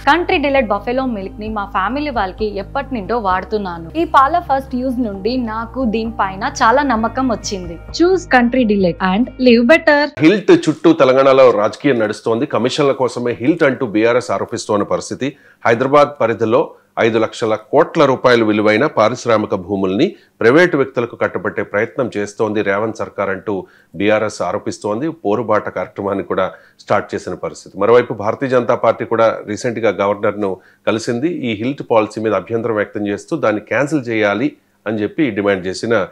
Country delight buffalo milk ని మా family వాళ్ళకి ఎప్పటి నుండో వాడుతున్నాను. ఈ పాల ఫస్ట్ యూజ్ నుండి నాకు దీనిపైన చాలా నమ్మకం వచ్చింది. Choose country delight and live better. HILT చుట్టూ తెలంగాణలో రాజకీయం నడుస్తోంది. కమిషన్ల కోసమే హిల్ట్ అంటూ బీఆర్ఎస్ ఆరోపిస్తోన్న పరిస్థితి. హైదరాబాద్ పరిధిలో 5 లక్షల కోట్ల రూపాయలు విలువైన పారిశ్రామిక భూముల్ని ప్రైవేటు వ్యక్తులకు కట్టబెట్టే ప్రయత్నం చేస్తోంది రేవంత్ సర్కార్ అంటూ బీఆర్ఎస్ ఆరోపిస్తోంది. పోరుబాట కార్యక్రమాన్ని కూడా స్టార్ట్ చేసిన పరిస్థితి. మరోవైపు భారతీయ జనతా పార్టీ కూడా రీసెంట్గా గవర్నర్ను కలిసింది. ఈ హిల్ట్ పాలసీ మీద అభ్యంతరం వ్యక్తం చేస్తూ దాన్ని క్యాన్సిల్ చేయాలి అని చెప్పి డిమాండ్ చేసిన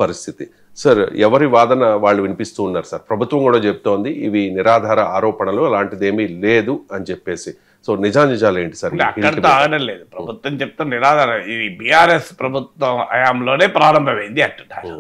పరిస్థితి. సార్, ఎవరి వాదన వాళ్ళు వినిపిస్తూ ఉన్నారు సార్. ప్రభుత్వం కూడా చెప్తోంది ఇవి నిరాధార ఆరోపణలు, అలాంటిదేమీ లేదు అని చెప్పేసి. సో నిజాలు ఏంటి సార్? అక్కడితో ఆగడం లేదు. ప్రభుత్వం చెప్తే నిరాధార. ఇది బీఆర్ఎస్ ప్రభుత్వం హయాంలోనే ప్రారంభమైంది అంటున్నారు.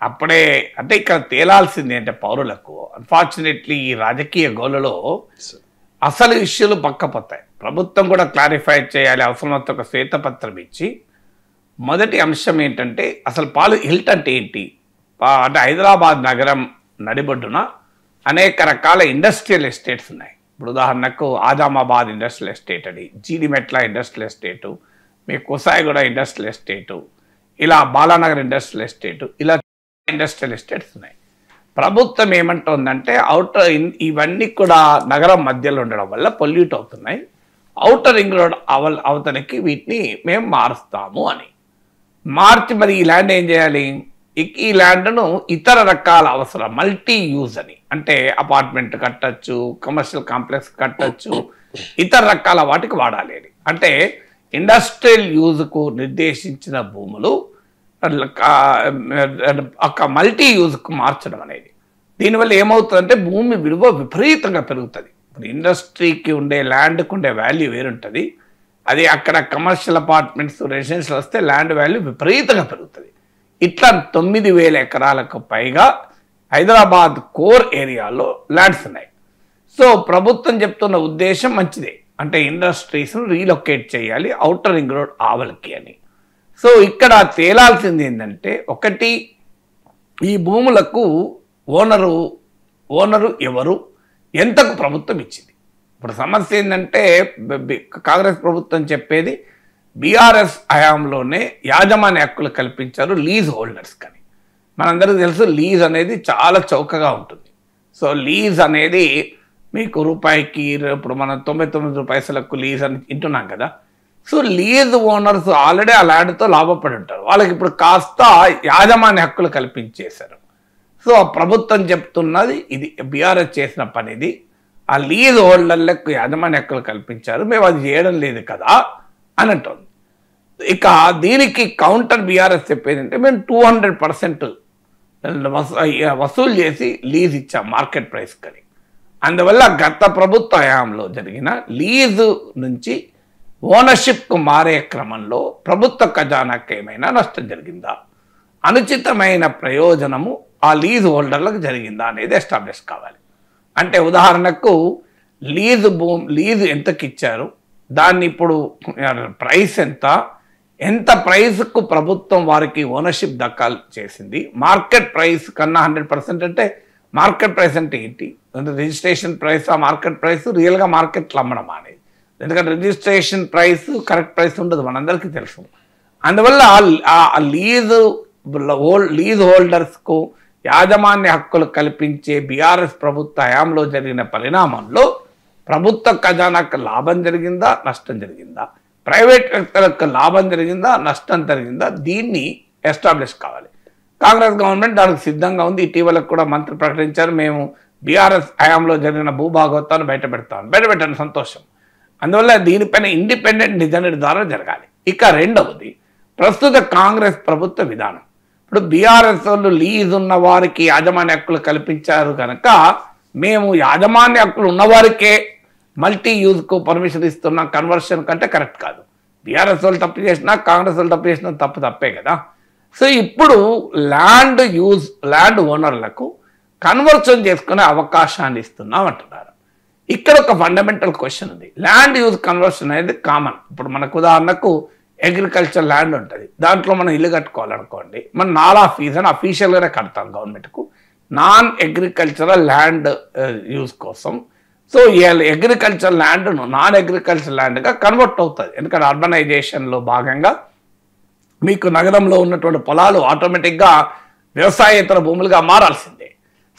అప్పుడే అంటే ఇక్కడ తేలాల్సింది అంటే పౌరులకు అన్ఫార్చునేట్లీ ఈ రాజకీయ గోలలో అసలు ఇష్యూలు పక్కపోతాయి. ప్రభుత్వం కూడా క్లారిఫై చేయాలి. అవసరమైతే ఒక శ్వేతపత్రం ఇచ్చి మొదటి అంశం ఏంటంటే అసలు హిల్ట్ అంటే ఏంటి? అంటే హైదరాబాద్ నగరం నడిబొడ్డున అనేక రకాల ఇండస్ట్రియల్ ఎస్టేట్స్ ఉన్నాయి. ఇప్పుడు ఉదాహరణకు ఆజామాబాద్ ఇండస్ట్రియల్ ఎస్టేట్ అని, జీడిమెట్ల ఇండస్ట్రియల్ ఎస్టేటు, మీ కుసాయిగూడ ఇండస్ట్రియల్ ఎస్టేటు, ఇలా బాలానగర్ ఇండస్ట్రియల్ ఎస్టేటు, ఇలా ఇండస్ట్రియల్ ఎస్టేట్స్ ఉన్నాయి. ప్రభుత్వం ఏమంటుందంటే ఇవన్నీ కూడా నగరం మధ్యలో ఉండడం వల్ల పొల్యూట్ అవుతున్నాయి. ఔటర్ రింగ్ రోడ్ అవతలకి వీటిని మేము మారుస్తాము అని. మార్చి మరి ఈ ల్యాండ్ ఏం చేయాలి? ఈ ల్యాండ్ను ఇతర రకాల అవసరం మల్టీ యూజ్ అని, అంటే అపార్ట్మెంట్ కట్టచ్చు, కమర్షియల్ కాంప్లెక్స్ కట్టచ్చు, ఇతర రకాల వాటికి వాడాలి అని. అంటే ఇండస్ట్రియల్ యూజ్కు నిర్దేశించిన భూములు ఒక మల్టీ యూజ్కు మార్చడం అనేది. దీనివల్ల ఏమవుతుందంటే భూమి విలువ విపరీతంగా పెరుగుతుంది. ఇప్పుడు ఇండస్ట్రీకి ఉండే ల్యాండ్కి ఉండే వాల్యూ వేరుంటుంది. అది అక్కడ కమర్షియల్ అపార్ట్మెంట్స్ రెసిడెన్షియల్ వస్తే ల్యాండ్ వాల్యూ విపరీతంగా పెరుగుతుంది. ఇట్లా 9,000 ఎకరాలకు పైగా హైదరాబాద్ కోర్ ఏరియాలో ల్యాండ్స్ ఉన్నాయి. సో ప్రభుత్వం చెప్తున్న ఉద్దేశం మంచిదే, అంటే ఇండస్ట్రీస్ను రీలొకేట్ చేయాలి ఔటర్ రింగ్ రోడ్ ఆవలికి అని. సో ఇక్కడ తేలాల్సింది ఏంటంటే, ఒకటి ఈ భూములకు ఓనరు ఎవరు, ఎంతకు ప్రభుత్వం ఇచ్చింది. ఇప్పుడు సమస్య ఏంటంటే కాంగ్రెస్ ప్రభుత్వం చెప్పేది బీఆర్ఎస్ హయాంలోనే యాజమాన్య హక్కులు కల్పించారు లీజ్ హోల్డర్స్ కానీ. మనందరికీ తెలుసు లీజ్ అనేది చాలా చౌకగా ఉంటుంది. సో లీజ్ అనేది మీకు రూపాయికి ఇప్పుడు మనం 99 పైసలకు లీజ్ అని వింటున్నాం కదా. సో లీజ్ ఓనర్స్ ఆల్రెడీ ఆ ల్యాండ్తో లాభపడి ఉంటారు. వాళ్ళకి ఇప్పుడు కాస్త యాజమాన్య హక్కులు కల్పించేశారు. సో ప్రభుత్వం చెప్తున్నది ఇది బీఆర్ఎస్ చేసిన పని. ఇది ఆ లీజ్ హోల్డర్లకు యాజమాన్య హక్కులు కల్పించారు, మేము అది చేయడం లేదు కదా అని అంటుంది. ఇక దీనికి కౌంటర్ బీఆర్ఎస్ చెప్పేది అంటే మేము 200% వసూలు చేసి లీజ్ ఇచ్చాం మార్కెట్ ప్రైస్ కని. అందువల్ల గత ప్రభుత్వ హయాంలో జరిగిన లీజు నుంచి ఓనర్షిప్కు మారే క్రమంలో ప్రభుత్వ ఖజానాకి ఏమైనా నష్టం జరిగిందా, అనుచితమైన ప్రయోజనము ఆ లీజ్ హోల్డర్లకు జరిగిందా అనేది ఎస్టాబ్లిష్ కావాలి. అంటే ఉదాహరణకు లీజు ఎంతకి ఇచ్చారు, దాన్ని ఇప్పుడు ప్రైస్ ఎంత ప్రైస్కు ప్రభుత్వం వారికి ఓనర్షిప్ దక్కాలు చేసింది, మార్కెట్ ప్రైస్ కన్నా 100%. అంటే మార్కెట్ ప్రైస్ అంటే ఏంటి? అంటే రిజిస్ట్రేషన్ ప్రైస్, ఆ మార్కెట్ ప్రైస్ రియల్గా మార్కెట్లో అమ్మడం అనేది. ఎందుకంటే రిజిస్ట్రేషన్ ప్రైస్ కరెక్ట్ ప్రైస్ ఉండదు, మనందరికీ తెలుసు. అందువల్ల లీజ్ హోల్డర్స్కు యాజమాన్య హక్కులు కల్పించే బీఆర్ఎస్ ప్రభుత్వ హయాంలో జరిగిన పరిణామంలో ప్రభుత్వ ఖజానాకు లాభం జరిగిందా, నష్టం జరిగిందా, ప్రైవేట్ వ్యక్తులకు లాభం జరిగిందా, నష్టం జరిగిందా, దీన్ని ఎస్టాబ్లిష్ కావాలి. కాంగ్రెస్ గవర్నమెంట్ దానికి సిద్ధంగా ఉంది. ఇటీవల కూడా మంత్రి ప్రకటించారు, మేము బీఆర్ఎస్ హయాంలో జరిగిన భూభాగవతాన్ని బయటపెట్టాను, సంతోషం. అందువల్ల దీనిపైన ఇండిపెండెంట్ నిజ నిర్ధారణ జరగాలి. ఇక రెండవది ప్రస్తుత కాంగ్రెస్ ప్రభుత్వ విధానం. ఇప్పుడు బీఆర్ఎస్ వాళ్ళు లీజ్ ఉన్న వారికి యాజమాన్య హక్కులు కల్పించారు కనుక మేము యాజమాన్య హక్కులు ఉన్నవారికే మల్టీ యూజ్కు పర్మిషన్ ఇస్తున్న కన్వర్షన్ కంటే కరెక్ట్ కాదు. బీఆర్ఎస్ వాళ్ళు తప్పు చేసినా కాంగ్రెస్ వాళ్ళు తప్పు చేసినా తప్పే కదా. సో ఇప్పుడు ల్యాండ్ ఓనర్లకు కన్వర్షన్ చేసుకునే అవకాశాన్ని ఇస్తున్నాం అంటున్నారు. ఇక్కడ ఒక ఫండమెంటల్ క్వశ్చన్ ఉంది. ల్యాండ్ యూజ్ కన్వర్షన్ అనేది కామన్. ఇప్పుడు మనకు ఉదాహరణకు అగ్రికల్చర్ ల్యాండ్ ఉంటుంది, దాంట్లో మనం ఇల్లు కట్టుకోవాలనుకోండి, మనం నాలా ఫీజు అని అఫీషియల్గానే కడతాం గవర్నమెంట్కు. నాన్ అగ్రికల్చరల్ ల్యాండ్ యూజ్ కోసం. సో అగ్రికల్చర్ ల్యాండ్ను నాన్ అగ్రికల్చర్ ల్యాండ్గా కన్వర్ట్ అవుతుంది. ఎందుకంటే అర్బనైజేషన్లో భాగంగా మీకు నగరంలో ఉన్నటువంటి పొలాలు ఆటోమేటిక్గా వ్యవసాయేతర భూములుగా మారాల్సిందే.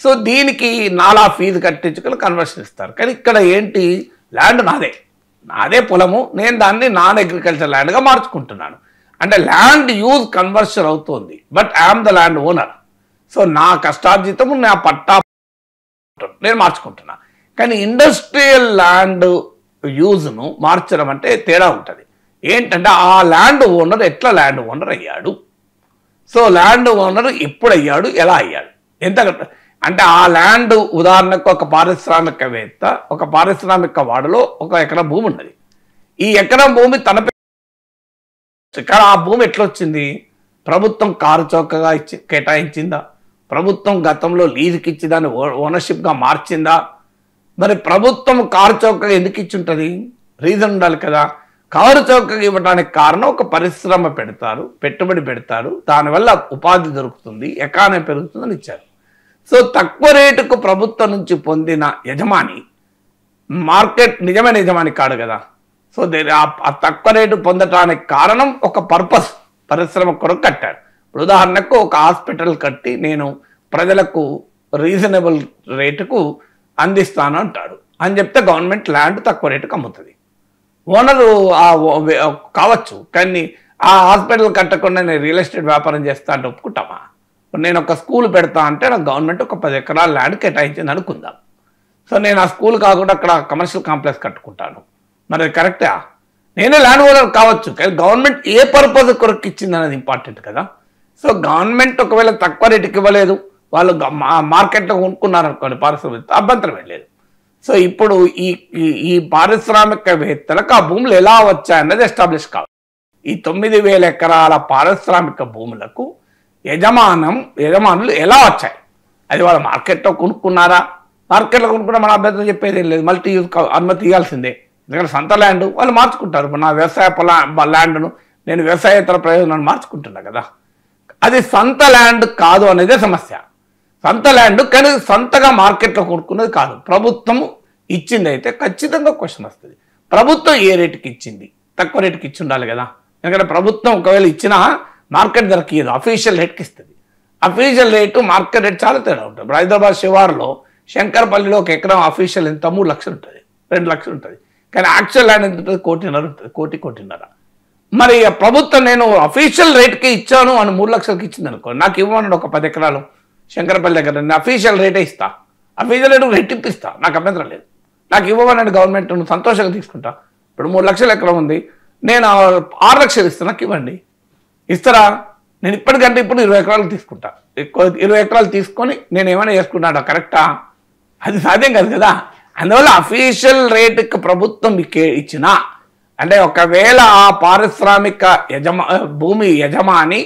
సో దీనికి నాలా ఫీజు కట్టించుకొని కన్వర్షన్ ఇస్తారు. కానీ ఇక్కడ ఏంటి, ల్యాండ్ నాదే పొలము, నేను దాన్ని నాన్ అగ్రికల్చర్ ల్యాండ్గా మార్చుకుంటున్నాను. అంటే ల్యాండ్ యూజ్ కన్వర్షన్ అవుతుంది, but I'm the land owner. So నా కష్టార్జితము నా పట్టా నేను మార్చుకుంటున్నా. కానీ ఇండస్ట్రియల్ ల్యాండ్ యూజ్ను మార్చడం అంటే తేడా ఉంటుంది. ఏంటంటే ఆ ల్యాండ్ ఓనర్ ఎట్లా ల్యాండ్ ఓనర్ అయ్యాడు, సో ల్యాండ్ ఓనర్ ఎప్పుడు అయ్యాడు, ఎలా అయ్యాడు, ఎంత అంటే ఆ ల్యాండ్ ఉదాహరణకు ఒక పారిశ్రామికవేత్త ఒక పారిశ్రామిక వాడలో 1 ఎకరం భూమి ఉన్నది. ఈ ఎకరం భూమి తన కానీ ఆ భూమి ఎట్లా వచ్చింది, ప్రభుత్వం కారు చౌకగా కేటాయించిందా, ప్రభుత్వం గతంలో లీజుకి ఇచ్చి దాన్ని ఓనర్షిప్గా మార్చిందా? మరి ప్రభుత్వం కారు చౌకగా ఎందుకు ఇచ్చి ఉంటుంది, రీజన్ ఉండాలి కదా. కారు చౌకగా ఇవ్వడానికి కారణం ఒక పరిశ్రమ పెడతారు, పెట్టుబడి పెడతారు, దానివల్ల ఉపాధి దొరుకుతుంది, ఎకానమీ పెరుగుతుందని ఇచ్చారు. సో తక్కువ రేటుకు ప్రభుత్వం నుంచి పొందిన యజమాని మార్కెట్ నిజమైన యజమాని కాడు కదా. సో ఆ తక్కువ రేటు పొందడానికి కారణం ఒక పర్పస్, పరిశ్రమ కొరకు కట్టాడు. ఇప్పుడు ఉదాహరణకు ఒక హాస్పిటల్ కట్టి నేను ప్రజలకు రీజనబుల్ రేటుకు అందిస్తాను అంటాడు అని చెప్తే గవర్నమెంట్ ల్యాండ్ తక్కువ రేటుకు అమ్ముతుంది. ఓనరు కావచ్చు, కానీ ఆ హాస్పిటల్ కట్టకుండా నేను రియల్ ఎస్టేట్ వ్యాపారం చేస్తా అంటే ఒప్పుకుంటామా? నేను ఒక స్కూల్ పెడతా అంటే నాకు గవర్నమెంట్ ఒక 10 ఎకరాల ల్యాండ్ కేటాయించింది అనుకుందాం. సో నేను ఆ స్కూల్ కాకుండా అక్కడ కమర్షియల్ కాంప్లెక్స్ కట్టుకుంటాను, మరి అది కరెక్టా? నేనే ల్యాండ్ ఓనర్ కావచ్చు, కానీ గవర్నమెంట్ ఏ పర్పస్ కొరకు ఇచ్చింది అనేది ఇంపార్టెంట్ కదా. సో గవర్నమెంట్ ఒకవేళ తక్కువ రేటుకి ఇవ్వలేదు, వాళ్ళు మార్కెట్లో కొనుక్కున్నారు అనుకోండి పారిశ్రామిక, అభ్యంతరం ఏం లేదు. సో ఇప్పుడు ఈ పారిశ్రామికవేత్తలకు ఆ భూములు ఎలా వచ్చాయన్నది ఎస్టాబ్లిష్ కావాలి. ఈ 9,000 ఎకరాల పారిశ్రామిక భూములకు యజమానులు ఎలా వచ్చాయి, అది వాళ్ళ మార్కెట్లో కొనుక్కున్నారా? మార్కెట్లో కొనుక్కున్నా మన అభ్యంతరం చెప్పేది ఏం లేదు, మల్టీ యూజ్ అనుమతి ఇవ్వాల్సిందే. ఎందుకంటే సొంత ల్యాండ్ వాళ్ళు మార్చుకుంటారు. ఇప్పుడు నా వ్యవసాయ ల్యాండ్ను నేను వ్యవసాయేతర ప్రయోజనాన్ని మార్చుకుంటున్నా కదా. అది సొంత ల్యాండ్ కాదు అనేదే సమస్య. సొంత ల్యాండ్ కానీ సొంతగా మార్కెట్లో కొనుక్కున్నది కాదు, ప్రభుత్వము ఇచ్చింది అయితే ఖచ్చితంగా క్వశ్చన్ వస్తుంది. ప్రభుత్వం ఏ రేటుకి ఇచ్చింది, తక్కువ రేటుకి ఇచ్చి ఉండాలి కదా. ఎందుకంటే ప్రభుత్వం ఒకవేళ ఇచ్చినా మార్కెట్ ధరకి ఇయ్యదు, అఫీషియల్ రేట్కి ఇస్తుంది. అఫీషియల్ రేటు మార్కెట్ రేట్ చాలా తేడా ఉంటుంది. ఇప్పుడు హైదరాబాద్ శివారులో శంకర్పల్లిలో 1 ఎకరం అఫీషియల్ ఎంత 3 లక్షలు ఉంటుంది, 2 లక్షలు ఉంటుంది. కానీ యాక్చువల్ ల్యాండ్ ఎంత ఉంటుంది, 1.5 ఉంటుంది, 1.5. మరి ప్రభుత్వం నేను అఫీషియల్ రేట్కి ఇచ్చాను అని 3 లక్షలకి ఇచ్చింది అనుకో, నాకు ఇవ్వమన్నాడు ఒక 10 ఎకరాలు శంకరపల్లి దగ్గర, నేను అఫీషియల్ రేటే ఇస్తా, అఫీషియల్ రేటు రెట్టిప్పిస్తా, నాకు అభ్యంతరం లేదు. నాకు ఇవ్వమన్నాడు గవర్నమెంట్, సంతోషంగా తీసుకుంటా. ఇప్పుడు 3 లక్షల ఎకరం ఉంది, నేను 6 లక్షలు ఇస్తా, నాకు ఇవ్వండి. ఇస్తారా? నేను ఇప్పటికంటే ఇప్పుడు 20 ఎకరాలు తీసుకుంటా, 20 ఎకరాలు తీసుకొని నేను ఏమైనా చేసుకుంటాను, కరెక్టా? అది సాధ్యం కాదు కదా. అందువల్ల అఫీషియల్ రేటుకి ప్రభుత్వం ఇచ్చినా అంటే ఒకవేళ ఆ పారిశ్రామిక భూమి యజమాని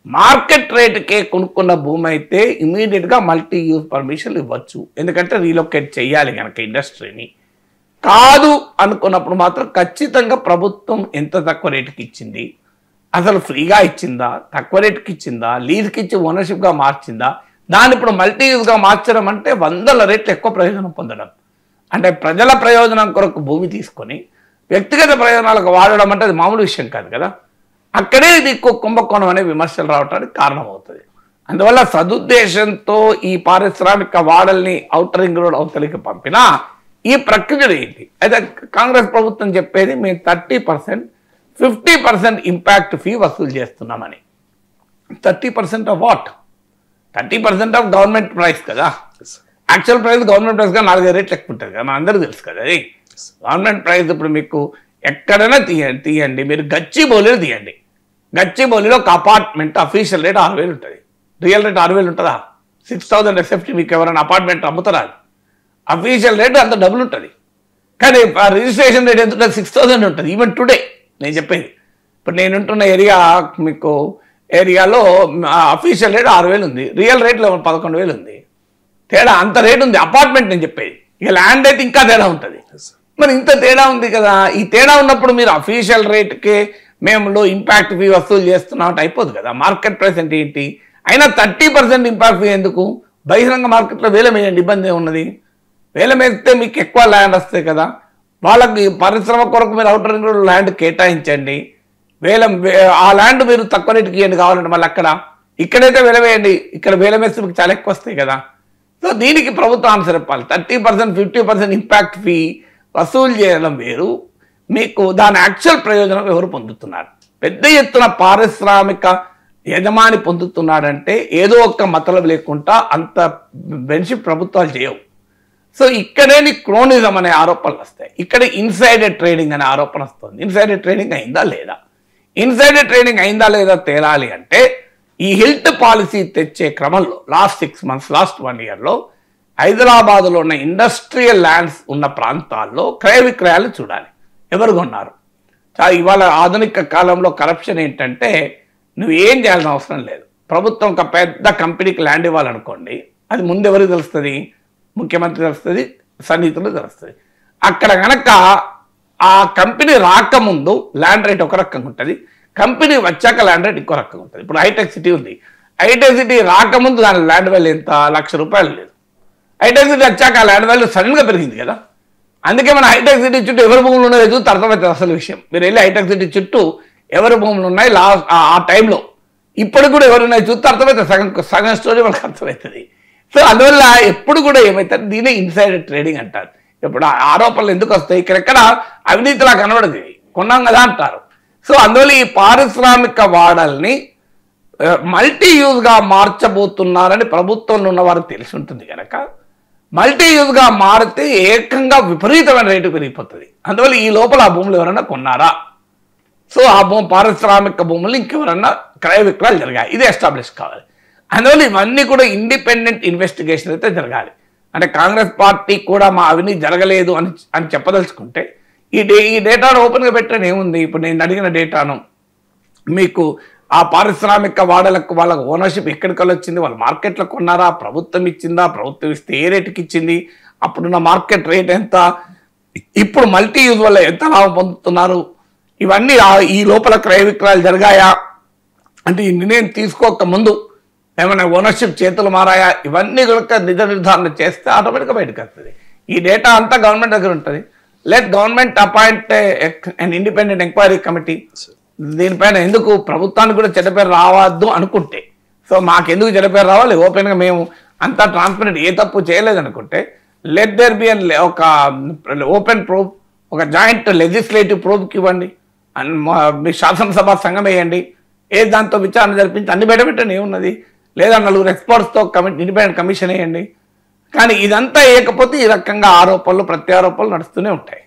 మార్కెట్ రేటుకే కొనుక్కున్న భూమి అయితే ఇమీడియట్గా మల్టీ యూజ్ పర్మిషన్ ఇవ్వచ్చు, ఎందుకంటే రీలొకేట్ చేయాలి కనుక ఇండస్ట్రీని. కాదు అనుకున్నప్పుడు మాత్రం ఖచ్చితంగా ప్రభుత్వం ఎంత తక్కువ రేటుకి ఇచ్చింది, అసలు ఫ్రీగా ఇచ్చిందా, తక్కువ రేటుకి ఇచ్చిందా, లీజ్కి ఇచ్చి ఓనర్షిప్గా మార్చిందా, దాన్ని ఇప్పుడు మల్టీ యూజ్గా మార్చడం అంటే 100 రెట్లు ఎక్కువ ప్రయోజనం పొందడం. అంటే ప్రజల ప్రయోజనం కొరకు భూమి తీసుకొని వ్యక్తిగత ప్రయోజనాలకు వాడడం అంటే అది మామూలు విషయం కాదు కదా. అక్కడే ఇది కుంభకోణం అనే విమర్శలు రావడానికి కారణమవుతుంది. అందువల్ల సదుద్దేశంతో ఈ పారిశ్రామిక వాడల్ని ఔటర్ రింగ్ రోడ్ అవతలికి పంపినా ఈ ప్రక్రియ ఏంటి? అయితే కాంగ్రెస్ ప్రభుత్వం చెప్పేది మేము 30%, 50% ఇంపాక్ట్ ఫీ వసూలు చేస్తున్నామని. 30% of what? 30% of government price కదా. యాక్చువల్ ప్రైస్ గవర్నమెంట్ ప్రైస్ గా 4-5 రెట్లు ఎక్కువ ఉంటుంది కదా, అందరూ తెలుసు కదా. అది గవర్నమెంట్ ప్రైస్ ఇప్పుడు మీకు ఎక్కడైనా తీయండి, మీరు గచ్చిబౌలిలో తీయండి. గచ్చిబౌలిలో ఒక అపార్ట్మెంట్ అఫీషియల్ రేట్ 6,000 ఉంటుంది, రియల్ రేట్ 6,000 ఉంటుందా? 6,000 ఎస్ఎఫ్టీ మీకు ఎవరైనా అపార్ట్మెంట్ అమ్ముతారా? అఫీషియల్ రేట్ అంత డబుల్ ఉంటుంది, కానీ రిజిస్ట్రేషన్ రేట్ ఎంత ఉంటుంది? 6,000 ఉంటుంది. ఈవెన్ టుడే నేను చెప్పేది, ఇప్పుడు నేను ఉంటున్న ఏరియాలో అఫీషియల్ రేట్ 6,000 ఉంది, రియల్ రేట్లో 11,000 ఉంది. తేడా అంత రేట్ ఉంది అపార్ట్మెంట్ నేను చెప్పేది. ఇక ల్యాండ్ అయితే ఇంకా తేడా ఉంటుంది. మరి ఇంత తేడా ఉంది కదా, ఈ తేడా ఉన్నప్పుడు మీరు అఫీషియల్ రేట్కే మేము ఇంపాక్ట్ ఫీ వసూలు చేస్తున్నాం అంటే అయిపోదు కదా. మార్కెట్ ప్రైస్ అంటే ఏంటి? అయినా 30% ఇంపాక్ట్ ఫీ ఎందుకు? బహిరంగ మార్కెట్లో వేలం వేయండి, ఇబ్బంది ఉన్నది. వేలం వేస్తే మీకు ఎక్కువ ల్యాండ్ వస్తాయి కదా. వాళ్ళకి పరిశ్రమ కొరకు మీరు అవుటర్ రింగ్ రోడ్ ల్యాండ్ కేటాయించండి. ఆ ల్యాండ్ మీరు తక్కువ రేటుకి ఇవ్వండి కావాలంటే. మళ్ళీ ఇక్కడైతే వేలం వేయండి, ఇక్కడ వేలం వేస్తే మీకు చాలా ఎక్కువ వస్తాయి కదా. సో దీనికి ప్రభుత్వం ఆన్సర్ చెప్పాలి. 30%, 50% ఇంపాక్ట్ ఫీ వసూలు చేయడం వేరు, మీకు దాని యాక్చువల్ ప్రయోజనం ఎవరు పొందుతున్నారు. పెద్ద ఎత్తున పారిశ్రామిక యజమాని పొందుతున్నాడంటే ఏదో ఒక్క మతలబు లేకుండా అంత బెనిఫిట్ ప్రభుత్వాలు చేయవు. సో ఇక్కడే క్రోనిజం అనే ఆరోపణలు వస్తాయి. ఇక్కడ ఇన్సైడర్ ట్రేడింగ్ అనే ఆరోపణ వస్తుంది. ఇన్సైడర్ ట్రేడింగ్ అయిందా లేదా? ఇన్సైడర్ ట్రేడింగ్ అయిందా లేదా తేలాలి అంటే ఈ హిల్ట్ పాలసీ తెచ్చే క్రమంలో లాస్ట్ 6 months, లాస్ట్ 1 yearలో హైదరాబాద్లో ఉన్న ఇండస్ట్రియల్ ల్యాండ్స్ ఉన్న ప్రాంతాల్లో క్రయ విక్రయాలు చూడాలి. ఎవరు కొన్నారు? ఇవాళ ఆధునిక కాలంలో కరప్షన్ ఏంటంటే నువ్వు ఏం చేయాల్సిన అవసరం లేదు. ప్రభుత్వం ఒక పెద్ద కంపెనీకి ల్యాండ్ ఇవ్వాలనుకోండి, అది ముందు ఎవరికి తెలుస్తుంది? ముఖ్యమంత్రి తెలుస్తుంది, సన్నిహితులు తెలుస్తుంది. అక్కడ కనుక ఆ కంపెనీ రాకముందు ల్యాండ్ రేట్ ఒక రకంగా ఉంటుంది, కంపెనీ వచ్చాక ల్యాండ్ రేట్ ఇంకో రకంగా ఉంటుంది. ఇప్పుడు హైటెక్ సిటీ ఉంది, హైటెక్ సిటీ రాకముందు దాని ల్యాండ్ వాల్యూ ఎంత? ₹1,00,000 లేదు. హైటెక్ సిటీ వచ్చాక ఆ ల్యాండ్ వాల్యూ సడన్గా పెరిగింది కదా. అందుకే మన హైటెక్ సిటీ చుట్టూ ఎవరి భూములు ఉన్నాయో చూస్తే అర్థమవుతుంది అసలు విషయం. మీరు వెళ్ళి హైటెక్ సిటీ చుట్టూ ఎవరి భూములు ఉన్నాయి ఆ టైంలో, ఇప్పుడు కూడా ఎవరున్నాయి చూస్తే అర్థమవుతుంది. సగం స్టోరీ మనకు అర్థమవుతుంది. సో అందువల్ల ఎప్పుడు కూడా ఏమవుతుంది, దీనే ఇన్సైడర్ ట్రేడింగ్ అంటారు. ఇప్పుడు ఆరోపణలు ఎందుకు వస్తాయి? ఇక్కడెక్కడ అవినీతిలా కనబడదు, కొన్నాం కదా అంటారు. సో అందువల్ల ఈ పారిశ్రామిక వాడల్ని మల్టీ యూజ్గా మార్చబోతున్నారని ప్రభుత్వంలో ఉన్న వారికి తెలిసి ఉంటుంది కనుక మల్టీ యూజ్గా మారితే ఏకంగా విపరీతమైన రేటు పెరిగిపోతుంది. అందువల్ల ఈ లోపల ఆ భూములు ఎవరైనా కొన్నారా? సో ఆ పారిశ్రామిక భూములు ఇంకెవరన్నా క్రయ విక్రయాలు జరగాలి, ఇది ఎస్టాబ్లిష్ కావాలి. అందువల్ల ఇవన్నీ కూడా ఇండిపెండెంట్ ఇన్వెస్టిగేషన్ అయితే జరగాలి. అంటే కాంగ్రెస్ పార్టీ కూడా మా అవినీతి జరగలేదు అని చెప్పదలుచుకుంటే ఈ డేటాను ఓపెన్గా పెట్టని ఏముంది? ఇప్పుడు నేను అడిగిన డేటాను మీకు ఆ పారిశ్రామిక వాడలకు వాళ్ళ ఓనర్షిప్ ఎక్కడికల్లా వచ్చింది, వాళ్ళు మార్కెట్లో కొన్నారా, ప్రభుత్వం ఇచ్చిందా, ప్రభుత్వం ఇస్తే ఏ రేటుకి ఇచ్చింది, అప్పుడున్న మార్కెట్ రేట్ ఎంత, ఇప్పుడు మల్టీ యూజ్ వల్ల ఎంత లాభం పొందుతున్నారు, ఇవన్నీ ఈ లోపల క్రయ విక్రయాలు జరిగాయా, అంటే ఈ నిర్ణయం తీసుకోక ముందు ఏమైనా ఓనర్షిప్ చేతులు మారాయా, ఇవన్నీ కనుక నిజ నిర్ధారణ చేస్తే ఆటోమేటిక్గా బయటకు వస్తుంది. ఈ డేటా అంతా గవర్నమెంట్ దగ్గర ఉంటుంది. Let government appoint and independent enquiry committee. దీనిపైన ఎందుకు ప్రభుత్వానికి కూడా చెడ్డ పేరు రావద్దు అనుకుంటే, సో మాకెందుకు చెడ్డ పేరు రావాలి, ఓపెన్గా మేము అంతా ట్రాన్స్పరెంట్ ఏ తప్పు చేయలేదనుకుంటే లెట్ దేర్ బి ఒక ఓపెన్ ప్రోబ్, ఒక జాయింట్ లెజిస్లేటివ్ ప్రోబ్కి ఇవ్వండి, మీ శాసనసభ సంఘం వేయండి, దాంతో విచారణ జరిపించి అన్ని బయటపెట్టండి, ఏమున్నది, లేదా 4 ఎక్స్పర్ట్స్తో ఇండిపెండెంట్ కమిషన్ వేయండి. కానీ ఇదంతా ఏకపోతే ఈ రకంగా ఆరోపణలు ప్రత్యారోపణలు నడుస్తూనే ఉంటాయి.